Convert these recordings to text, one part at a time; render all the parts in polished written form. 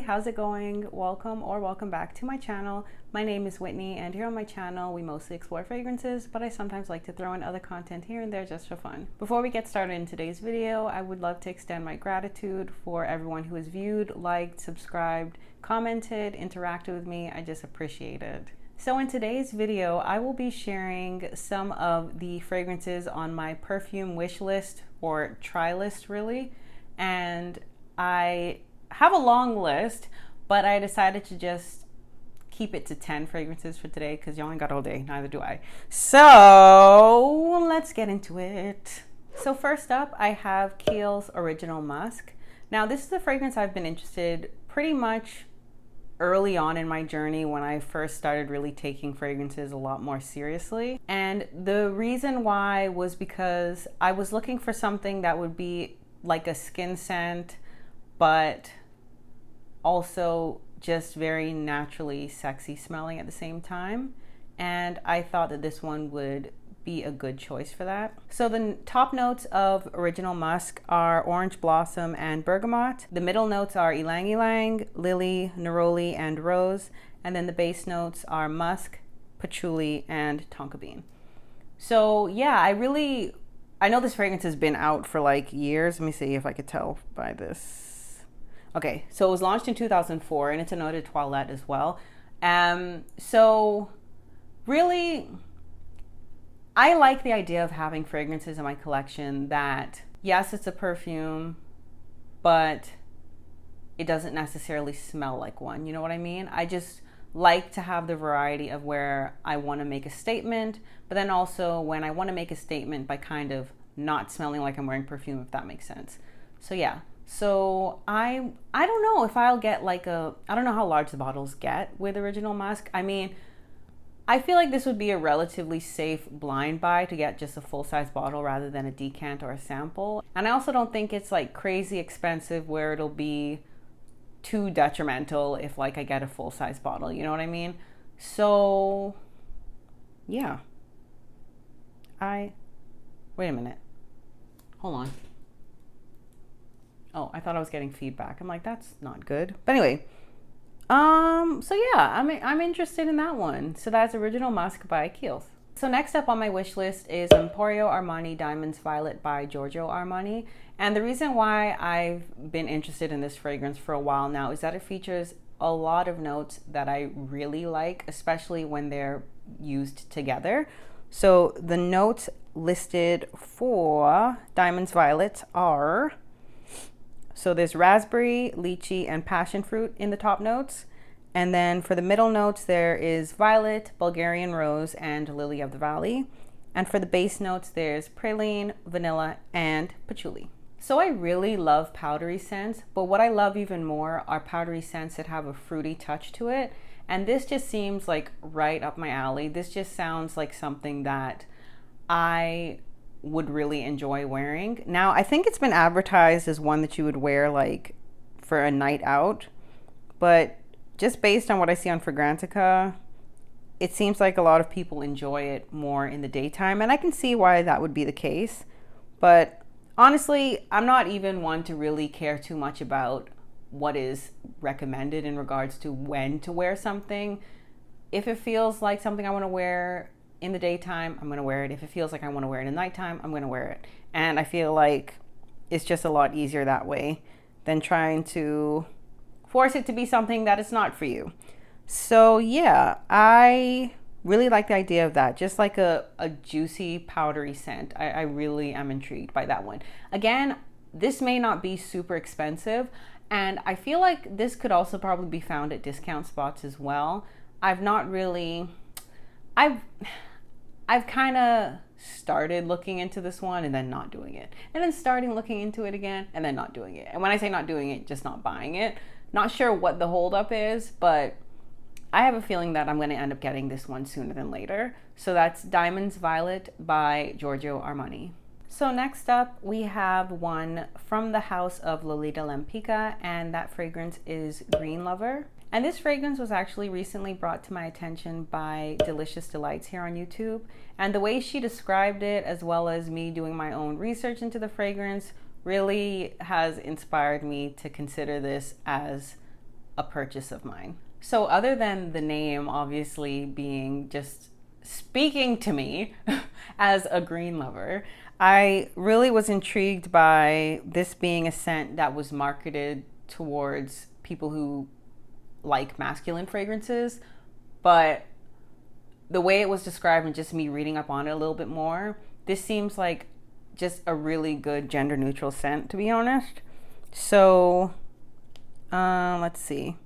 how's it going? Welcome or welcome back to my channel. My name is Whitney, and here on my channel we mostly explore fragrances, but I sometimes like to throw in other content here and there just for fun. Before we get started in today's video, I would love to extend my gratitude for everyone who has viewed, liked, subscribed, commented, interacted with me. I just appreciate it. So in today's video, I will be sharing some of the fragrances on my perfume wish list, or try list really, and I have a long list, but I decided to just keep it to 10 fragrances for today because you only got all day, neither do I. So let's get into it. So first up, I have Kiehl's Original Musk. Now this is a fragrance I've been interested pretty much early on in my journey when I first started really taking fragrances a lot more seriously. And the reason why was because I was looking for something that would be like a skin scent, but also just very naturally sexy smelling at the same time. And I thought that this one would be a good choice for that. So the top notes of Original Musk are orange blossom and bergamot. The middle notes are ylang ylang, lily, neroli, and rose. And then the base notes are musk, patchouli, and tonka bean. So yeah, I know this fragrance has been out for like years. Let me see if I could tell by this. Okay, so it was launched in 2004 and it's an eau de toilette as well. So really, I like the idea of having fragrances in my collection that, yes, it's a perfume, but it doesn't necessarily smell like one. You know what I mean? I just like to have the variety of where I want to make a statement, but then also when I want to make a statement by kind of not smelling like I'm wearing perfume, if that makes sense. So yeah. So I don't know if I'll get like I don't know how large the bottles get with Original Musk. I mean, I feel like this would be a relatively safe blind buy to get just a full-size bottle rather than a decant or a sample. And I also don't think it's like crazy expensive where it'll be too detrimental if like I get a full-size bottle, you know what I mean? So yeah. Wait a minute. Hold on. Oh, I thought I was getting feedback. I'm like, that's not good. But anyway, so yeah, I'm interested in that one. So that's Original Musk by Kiehl. So next up on my wish list is Emporio Armani Diamonds Violet by Giorgio Armani. And the reason why I've been interested in this fragrance for a while now is that it features a lot of notes that I really like, especially when they're used together. So the notes listed for Diamonds Violet are, so there's raspberry, lychee, and passion fruit in the top notes. And then for the middle notes, there is violet, Bulgarian rose, and lily of the valley. And for the base notes, there's praline, vanilla, and patchouli. So I really love powdery scents, but what I love even more are powdery scents that have a fruity touch to it. And this just seems like right up my alley. This just sounds like something that I would really enjoy wearing. Now, I think it's been advertised as one that you would wear like for a night out, but just based on what I see on Fragrantica, it seems like a lot of people enjoy it more in the daytime, and I can see why that would be the case. But honestly, I'm not even one to really care too much about what is recommended in regards to when to wear something. If it feels like something I want to wear in the daytime, I'm going to wear it. If it feels like I want to wear it in nighttime, I'm going to wear it. And I feel like it's just a lot easier that way than trying to force it to be something that is not for you. So yeah, I really like the idea of that. Just like a juicy, powdery scent. I really am intrigued by that one. Again, this may not be super expensive, and I feel like this could also probably be found at discount spots as well. I've kind of started looking into this one and then not doing it. And then starting looking into it again and then not doing it. And when I say not doing it, just not buying it. Not sure what the holdup is, but I have a feeling that I'm going to end up getting this one sooner than later. So that's Diamonds Violet by Giorgio Armani. So next up, we have one from the house of Lolita Lempicka, and that fragrance is Green Lover. And this fragrance was actually recently brought to my attention by Delicious Delights here on YouTube. And the way she described it, as well as me doing my own research into the fragrance, really has inspired me to consider this as a purchase of mine. So other than the name obviously being just speaking to me as a green lover, I really was intrigued by this being a scent that was marketed towards people who like masculine fragrances, but the way it was described and just me reading up on it a little bit more, this seems like just a really good gender neutral scent, to be honest. So let's see.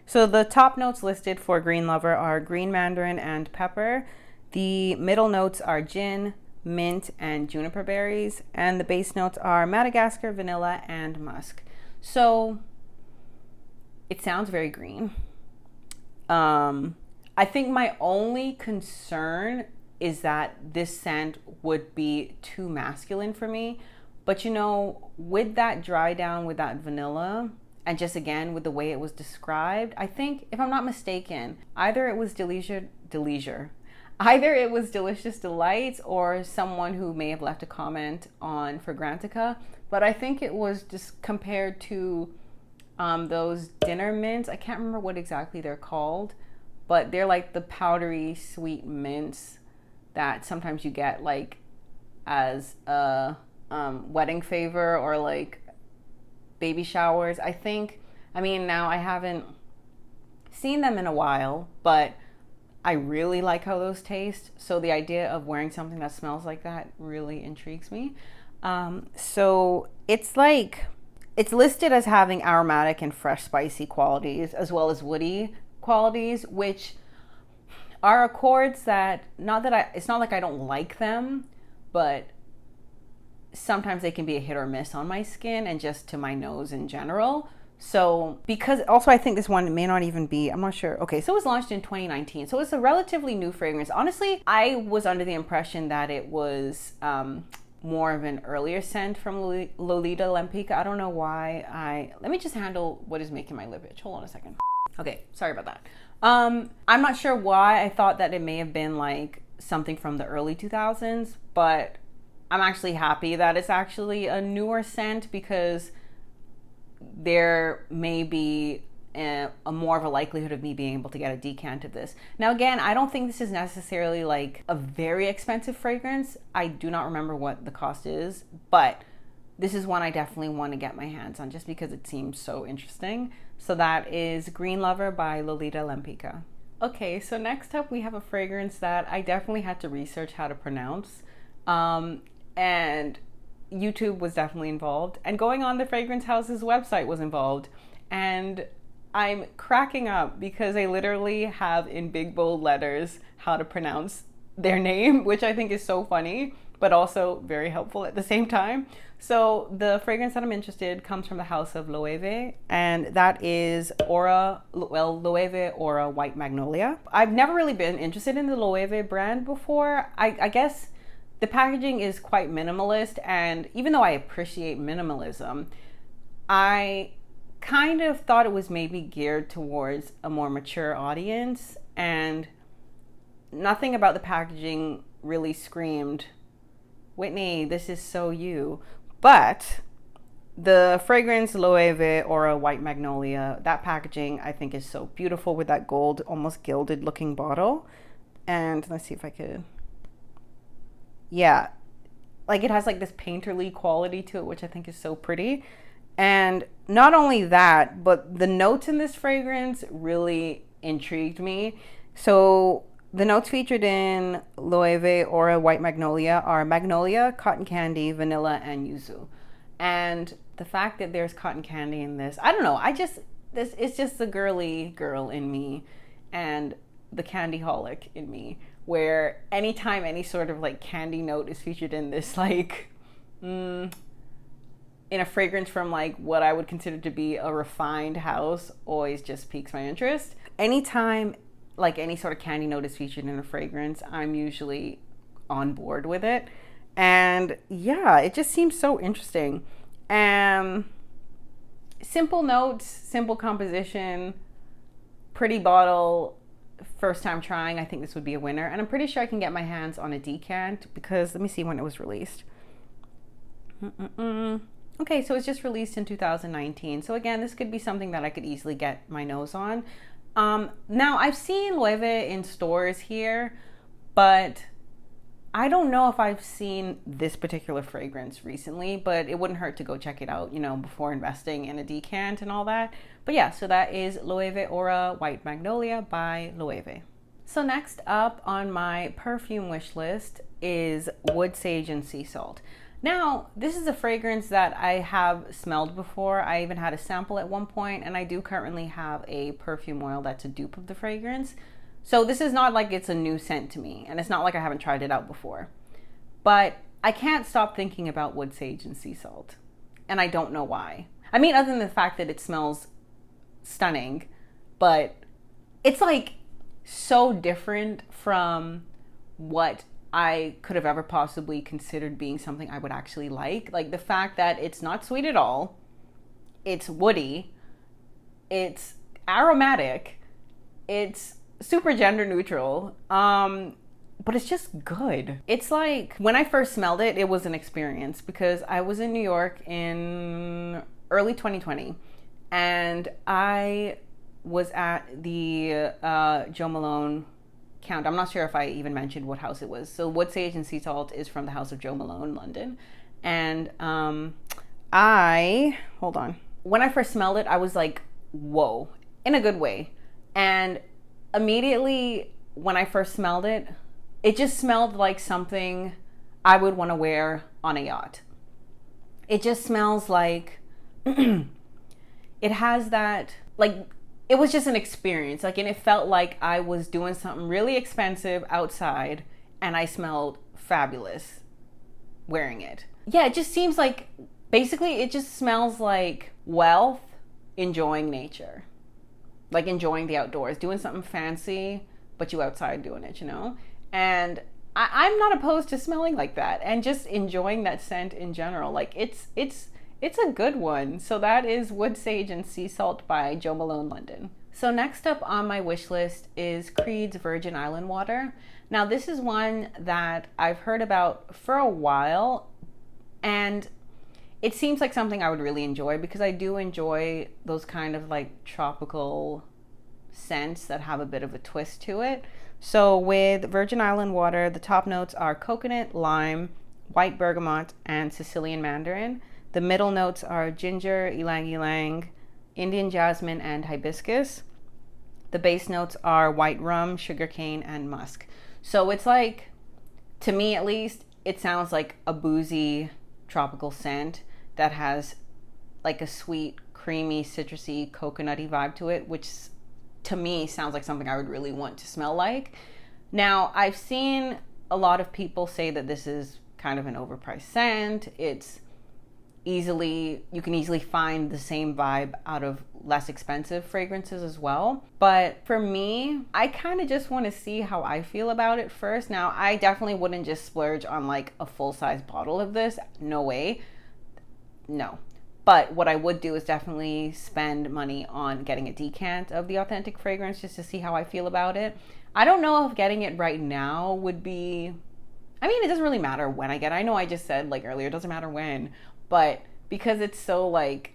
So the top notes listed for Green Lover are green mandarin and pepper. The middle notes are gin, mint, and juniper berries. And the base notes are Madagascar, vanilla, and musk. So it sounds very green. I think my only concern is that this scent would be too masculine for me. But you know, with that dry down with that vanilla, and just again with the way it was described, I think, if I'm not mistaken, either it was Delicious Delights or someone who may have left a comment on Fragrantica, but I think it was just compared to those dinner mints. I can't remember what exactly they're called, but they're like the powdery sweet mints that sometimes you get like as a wedding favor or like baby showers. I mean, now I haven't seen them in a while, but I really like how those taste. So the idea of wearing something that smells like that really intrigues me. So it's listed as having aromatic and fresh spicy qualities as well as woody qualities, which are accords that, it's not like I don't like them, but sometimes they can be a hit or miss on my skin and just to my nose in general. So because also I think this one may not even be, I'm not sure. Okay, so it was launched in 2019. So it's a relatively new fragrance. Honestly, I was under the impression that it was more of an earlier scent from Lolita Lempicka. I don't know why. Let me just handle what is making my lip itch. Hold on a second. Okay, sorry about that. I'm not sure why I thought that it may have been like something from the early 2000s, but I'm actually happy that it's actually a newer scent because there may be a more of a likelihood of me being able to get a decant of this. Now again, I don't think this is necessarily like a very expensive fragrance. I do not remember what the cost is, but this is one I definitely want to get my hands on just because it seems so interesting. So that is Green Lover by Lolita Lempicka. Okay, so next up we have a fragrance that I definitely had to research how to pronounce. And YouTube was definitely involved, and going on the fragrance house's website was involved, and I'm cracking up because they literally have in big bold letters how to pronounce their name, which I think is so funny but also very helpful at the same time. So the fragrance that I'm interested comes from the house of Loewe, and that is Loewe Aura White Magnolia. I've never really been interested in the Loewe brand before. I guess the packaging is quite minimalist, and even though I appreciate minimalism, I kind of thought it was maybe geared towards a more mature audience, and nothing about the packaging really screamed, Whitney, this is so you. But the fragrance Loewe Aura White Magnolia, that packaging I think is so beautiful with that gold, almost gilded looking bottle. And let's see if I could, yeah, like it has like this painterly quality to it, which I think is so pretty. And not only that, but the notes in this fragrance really intrigued me. So the notes featured in Loewe Aura White Magnolia are magnolia, cotton candy, vanilla, and yuzu. And the fact that there's cotton candy in this, I don't know, it's just the girly girl in me and the candy-holic in me, where anytime any sort of like candy note is featured in this, like, in a fragrance from like what I would consider to be a refined house, always just piques my interest. Anytime like any sort of candy note is featured in a fragrance, I'm usually on board with it. And yeah, it just seems so interesting. Simple notes, simple composition, pretty bottle, first time trying. I think this would be a winner. And I'm pretty sure I can get my hands on a decant because let me see when it was released. Okay, so it's just released in 2019. So again, this could be something that I could easily get my nose on. Now, I've seen Loewe in stores here, but I don't know if I've seen this particular fragrance recently, but it wouldn't hurt to go check it out, you know, before investing in a decant and all that. But yeah, so that is Loewe Aura White Magnolia by Loewe. So next up on my perfume wish list is Wood Sage and Sea Salt. Now, this is a fragrance that I have smelled before. I even had a sample at one point, and I do currently have a perfume oil that's a dupe of the fragrance. So this is not like it's a new scent to me, and it's not like I haven't tried it out before. But I can't stop thinking about Wood Sage and Sea Salt, and I don't know why. I mean, other than the fact that it smells stunning, but it's like so different from what I could have ever possibly considered being something I would actually like. Like the fact that it's not sweet at all, it's woody, it's aromatic, it's super gender neutral, but it's just good. It's like when I first smelled it, it was an experience because I was in New York in early 2020 and I was at the Joe Malone count. I'm not sure if I even mentioned what house it was. So Wood Sage and Sea Salt is from the house of Joe Malone, London. And hold on. When I first smelled it, I was like, whoa, in a good way. And immediately when I first smelled it, it just smelled like something I would want to wear on a yacht. It just smells like, it has that, like, it was just an experience. Like, and it felt like I was doing something really expensive outside and I smelled fabulous wearing it. Yeah, it just seems like, basically it just smells like wealth, enjoying nature. Like enjoying the outdoors, doing something fancy, but you outside doing it, you know? And I'm not opposed to smelling like that and just enjoying that scent in general. Like it's a good one. So that is Wood Sage and Sea Salt by Joe Malone, London. So next up on my wish list is Creed's Virgin Island Water. Now this is one that I've heard about for a while and it seems like something I would really enjoy because I do enjoy those kind of like tropical scents that have a bit of a twist to it. So with Virgin Island Water, the top notes are coconut, lime, white bergamot, and Sicilian mandarin. The middle notes are ginger, ylang ylang, Indian jasmine, and hibiscus. The base notes are white rum, sugarcane, and musk. So it's like, to me at least, it sounds like a boozy tropical scent that has like a sweet, creamy, citrusy, coconutty vibe to it, which to me sounds like something I would really want to smell like. Now, I've seen a lot of people say that this is kind of an overpriced scent. You can easily find the same vibe out of less expensive fragrances as well. But for me, I kind of just want to see how I feel about it first. Now, I definitely wouldn't just splurge on like a full-size bottle of this. No way. No. But what I would do is definitely spend money on getting a decant of the authentic fragrance just to see how I feel about it. I don't know if getting it right now would be, I mean, it doesn't really matter when I get it. I know I just said like earlier, it doesn't matter when, but because it's so like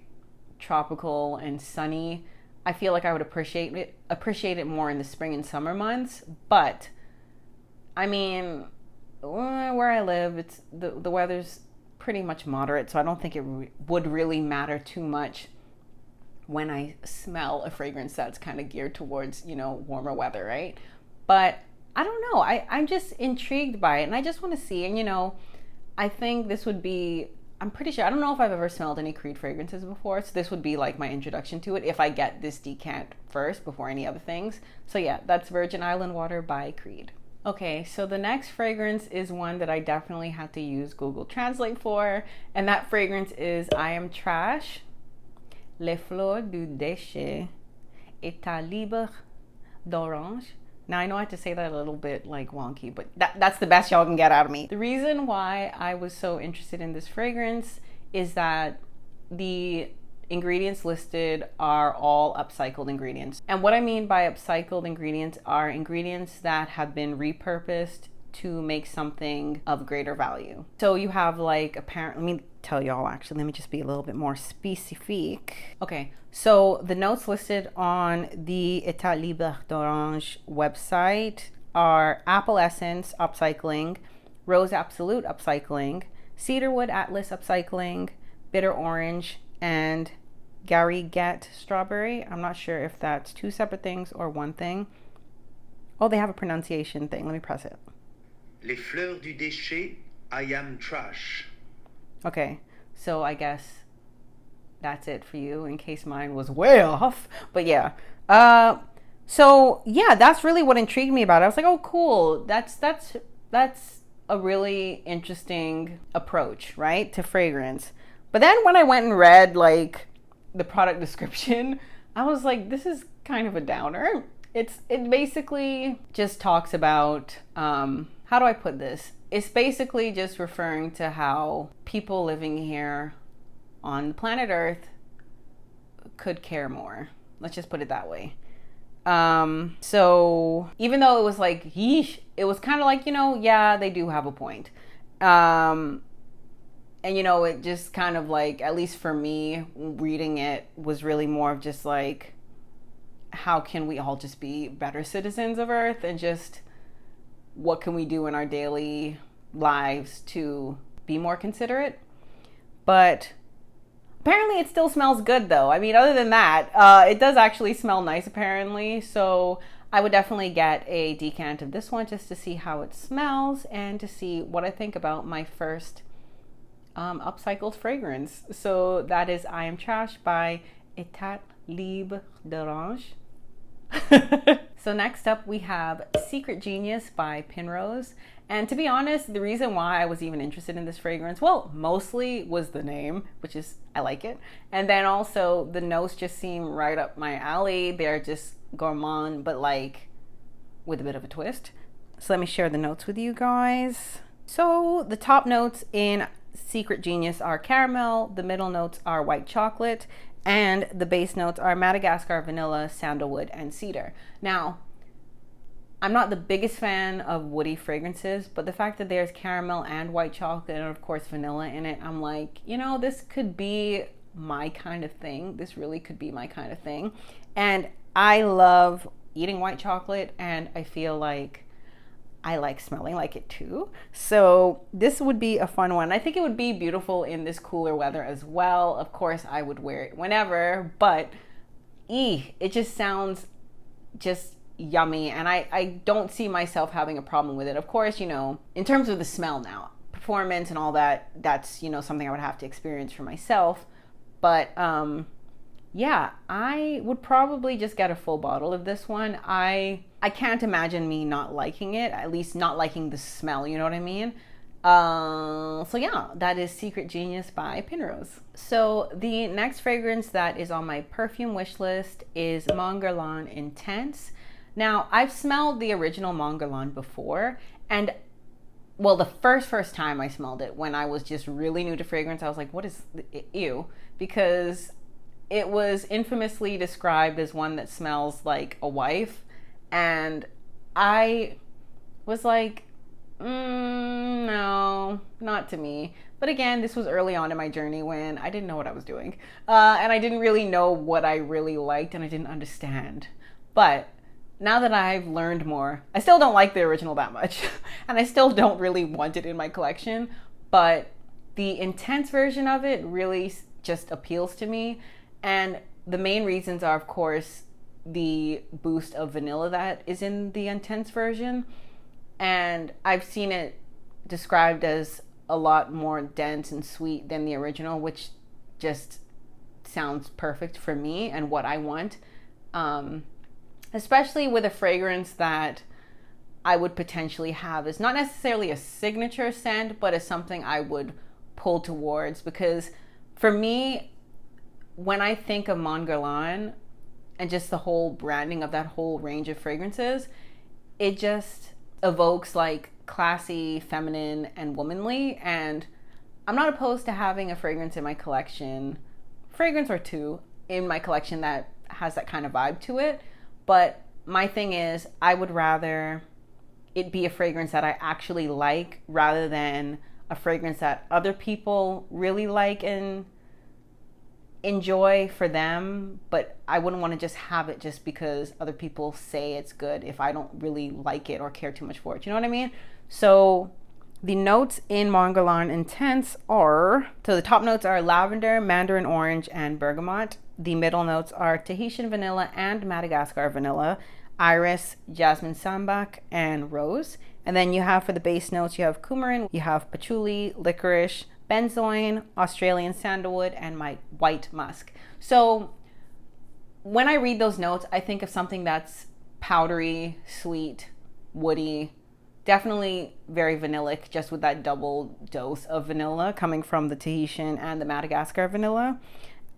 tropical and sunny, I feel like I would appreciate it more in the spring and summer months. But I mean, where I live, it's the weather's pretty much moderate, so I don't think it would really matter too much when I smell a fragrance that's kind of geared towards, you know, warmer weather, right? But I don't know, I'm just intrigued by it and I just want to see. And you know, I think this would be, I'm pretty sure, I don't know if I've ever smelled any Creed fragrances before, so this would be like my introduction to it if I get this decant first before any other things. So yeah, that's Virgin Island Water by Creed. Okay, so the next fragrance is one that I definitely had to use Google Translate for, and that fragrance is I Am Trash, Les Fleurs du Déchet, Etat Libre d'Orange. Now I know I have to say that a little bit like wonky, but that's the best y'all can get out of me. The reason why I was so interested in this fragrance is that the ingredients listed are all upcycled ingredients. And what I mean by upcycled ingredients are ingredients that have been repurposed to make something of greater value. So you have like apparently, I mean, tell y'all actually. Let me just be a little bit more specific. Okay, so the notes listed on the Etat Libre d'Orange website are apple essence upcycling, rose absolute upcycling, cedarwood atlas upcycling, bitter orange, and Gariguette strawberry. I'm not sure if that's two separate things or one thing. Oh, they have a pronunciation thing. Let me press it. Les fleurs du déchet, I am trash. Okay, so I guess that's it for you in case mine was way off. But yeah. So yeah, that's really what intrigued me about it. I was like, oh, cool. That's a really interesting approach, right, to fragrance. But then when I went and read like the product description, I was like, this is kind of a downer. It basically just talks about, how do I put this? It's basically just referring to how people living here on the planet Earth could care more. Let's just put it that way. So even though it was like, yeesh, it was kind of like, yeah, they do have a point. And, it just kind of like, at least for me, reading it was really more of just like, how can we all just be better citizens of Earth, and just what can we do in our daily lives to be more considerate? But apparently it still smells good though. I mean, other than that, it does actually smell nice apparently. So I would definitely get a decant of this one just to see how it smells and to see what I think about my first upcycled fragrance. So that is I Am Trash by Etat Libre d'Orange. So next up we have Secret Genius by Pinrose. And to be honest, the reason why I was even interested in this fragrance, well, mostly was the name, which is, I like it. And then also the notes just seem right up my alley. They're just gourmand, but like with a bit of a twist. So let me share the notes with you guys. So the top notes in Secret Genius are caramel, the middle notes are white chocolate, and the base notes are Madagascar, vanilla, sandalwood, and cedar. Now, I'm not the biggest fan of woody fragrances, but the fact that there's caramel and white chocolate and of course vanilla in it, I'm like, this could be my kind of thing. This really could be my kind of thing. And I love eating white chocolate, and I feel like I like smelling like it too. So this would be a fun one. I think it would be beautiful in this cooler weather as well. Of course, I would wear it whenever, but it just sounds just yummy. And I don't see myself having a problem with it. Of course, in terms of the smell now, performance and all that, that's, something I would have to experience for myself. But yeah, I would probably just get a full bottle of this one. I can't imagine me not liking it, at least not liking the smell, you know what I mean? So yeah, that is Secret Genius by Pinrose. So the next fragrance that is on my perfume wish list is Guerlain Intense. Now, I've smelled the original Guerlain before, and well, the first time I smelled it when I was just really new to fragrance, I was like, what is ew? Because it was infamously described as one that smells like a wife. And I was like, no, not to me. But again, this was early on in my journey when I didn't know what I was doing. And I didn't really know what I really liked, and I didn't understand. But now that I've learned more, I still don't like the original that much. And I still don't really want it in my collection. But the intense version of it really just appeals to me. And the main reasons are, of course, the boost of vanilla that is in the intense version. And I've seen it described as a lot more dense and sweet than the original, which just sounds perfect for me and what I want. Especially with a fragrance that I would potentially have as not necessarily a signature scent, but as something I would pull towards. Because for me, when I think of Guerlain and just the whole branding of that whole range of fragrances, it just evokes like classy, feminine, and womanly. And I'm not opposed to having a fragrance in my collection, fragrance or two in my collection that has that kind of vibe to it. But my thing is, I would rather it be a fragrance that I actually like rather than a fragrance that other people really like and enjoy for them, but I wouldn't want to just have it just because other people say it's good if I don't really like it or care too much for it. You know what I mean? So the notes in Mon Guerlain Intense are, so the top notes are lavender, mandarin orange, and bergamot. The middle notes are Tahitian vanilla and Madagascar vanilla, iris, jasmine sambac, and rose. And then you have for the base notes, you have coumarin, you have patchouli, licorice, benzoin, Australian sandalwood, and my white musk. So when I read those notes, I think of something that's powdery, sweet, woody, definitely very vanillic, just with that double dose of vanilla coming from the Tahitian and the Madagascar vanilla.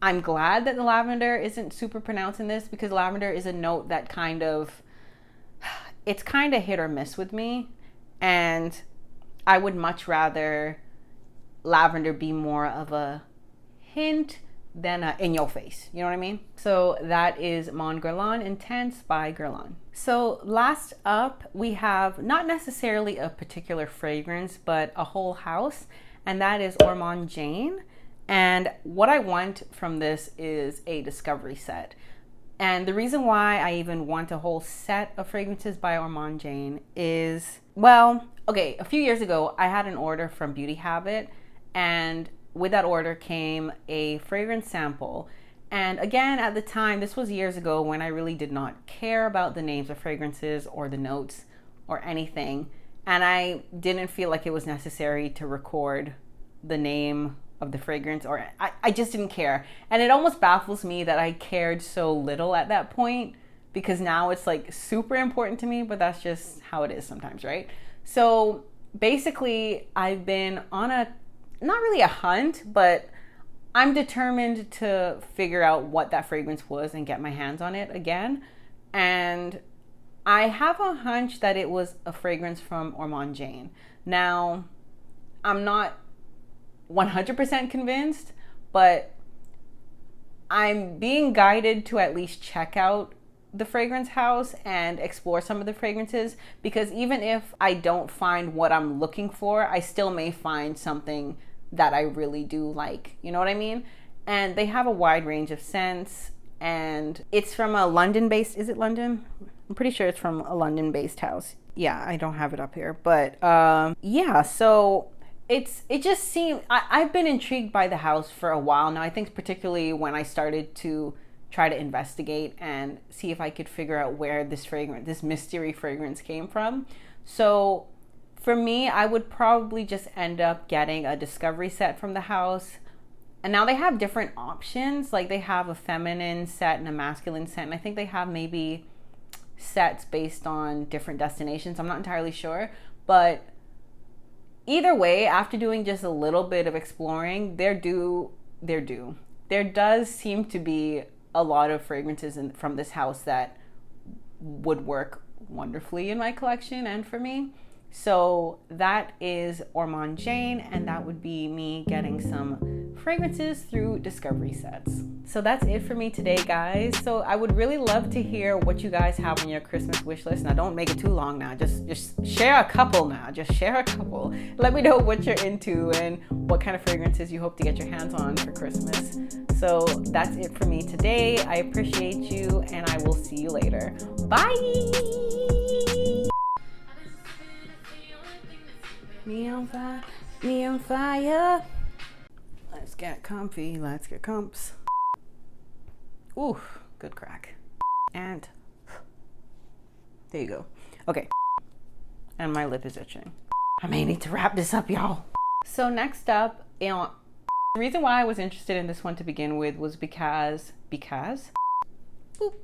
I'm glad that the lavender isn't super pronounced in this, because lavender is a note that it's kind of hit or miss with me. And I would much rather lavender be more of a hint than a in your face. You know what I mean? So that is Mon Guerlain Intense by Guerlain. So last up, we have not necessarily a particular fragrance, but a whole house, and that is Ormonde Jayne. And what I want from this is a discovery set. And the reason why I even want a whole set of fragrances by Ormonde Jayne is, well, okay, a few years ago, I had an order from Beauty Habit, and with that order came a fragrance sample. And again, at the time, this was years ago when I really did not care about the names of fragrances or the notes or anything. And I didn't feel like it was necessary to record the name of the fragrance, or I just didn't care. And it almost baffles me that I cared so little at that point, because now it's like super important to me, but that's just how it is sometimes, right? So basically, I've been on not really a hunt, but I'm determined to figure out what that fragrance was and get my hands on it again. And I have a hunch that it was a fragrance from Ormonde Jayne. Now, I'm not 100% convinced, but I'm being guided to at least check out the fragrance house and explore some of the fragrances, because even if I don't find what I'm looking for, I still may find something that I really do like. You know what I mean? And they have a wide range of scents, and it's from a London-based, is it London? I'm pretty sure it's from a London-based house. Yeah, I don't have it up here, but yeah, so it just seemed, I've been intrigued by the house for a while now. I think particularly when I started to try to investigate and see if I could figure out where this mystery fragrance came from. So for me, I would probably just end up getting a discovery set from the house. And now they have different options. Like they have a feminine set and a masculine set. And I think they have maybe sets based on different destinations. I'm not entirely sure. But either way, after doing just a little bit of exploring, there does seem to be a lot of fragrances from this house that would work wonderfully in my collection and for me. So that is Ormonde Jayne, and that would be me getting some fragrances through discovery sets. So that's it for me today, guys. So I would really love to hear what you guys have on your Christmas wish list. Now, don't make it too long now. Just share a couple now. Just share a couple. Let me know what you're into and what kind of fragrances you hope to get your hands on for Christmas. So that's it for me today. I appreciate you, and I will see you later. Bye! Me on fire, me on fire. Let's get comfy, let's get comps. Ooh, good crack. And there you go. Okay. And my lip is itching. I may need to wrap this up, y'all. So next up, the reason why I was interested in this one to begin with was because